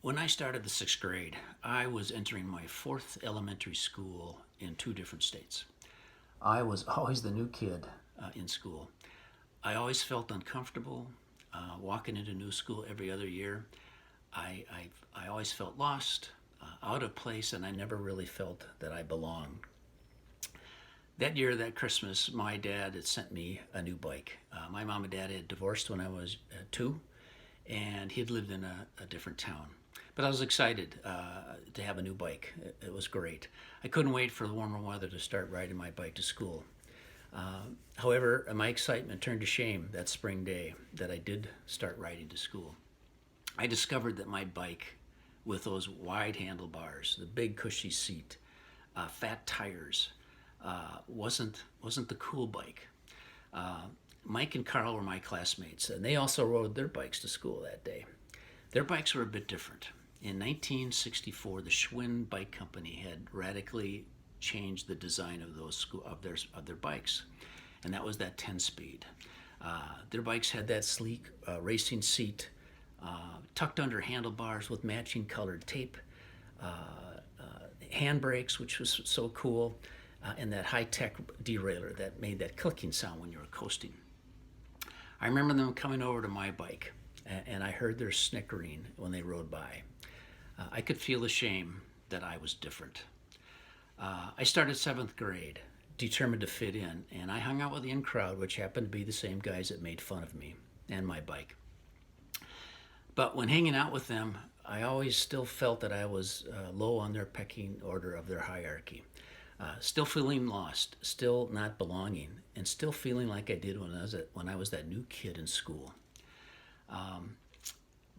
When I started the sixth grade, I was entering my fourth elementary school in two different states. I was always the new kid in school. I always felt uncomfortable walking into new school every other year. I always felt lost, out of place, and I never really felt that I belonged. That year, that Christmas, my dad had sent me a new bike. My mom and dad had divorced when I was two, and he had lived in a different town. But I was excited to have a new bike. It was great. I couldn't wait for the warmer weather to start riding my bike to school. However, my excitement turned to shame that spring day that I did start riding to school. I discovered that my bike, with those wide handlebars, the big cushy seat, fat tires, wasn't the cool bike. Mike and Carl were my classmates, and they also rode their bikes to school that day. Their bikes were a bit different. In 1964, the Schwinn Bike Company had radically changed the design of their bikes, and that was that 10-speed. Their bikes had that sleek racing seat, tucked under handlebars with matching colored tape, handbrakes, which was so cool, and that high-tech derailleur that made that clicking sound when you were coasting. I remember them coming over to my bike, and I heard their snickering when they rode by. I could feel the shame that I was different. I started seventh grade, determined to fit in, and I hung out with the in crowd, which happened to be the same guys that made fun of me and my bike. But when hanging out with them, I always still felt that I was low on their pecking order of their hierarchy. Still feeling lost, still not belonging, and still feeling like I did when I was that new kid in school.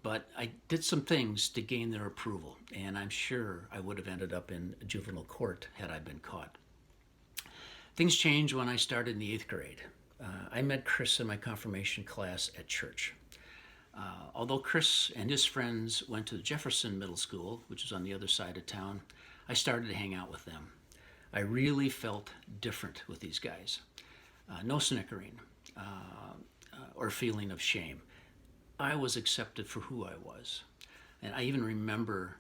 But I did some things to gain their approval, and I'm sure I would have ended up in juvenile court had I been caught. Things changed when I started in the eighth grade. I met Chris in my confirmation class at church. Although Chris and his friends went to the Jefferson Middle School, which is on the other side of town, I started to hang out with them. I really felt different with these guys. No snickering or feeling of shame. I was accepted for who I was. And I even remember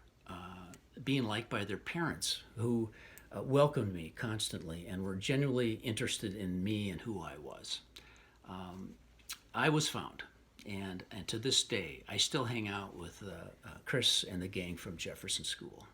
being liked by their parents who welcomed me constantly and were genuinely interested in me and who I was. I was found. And to this day, I still hang out with Chris and the gang from Jefferson School.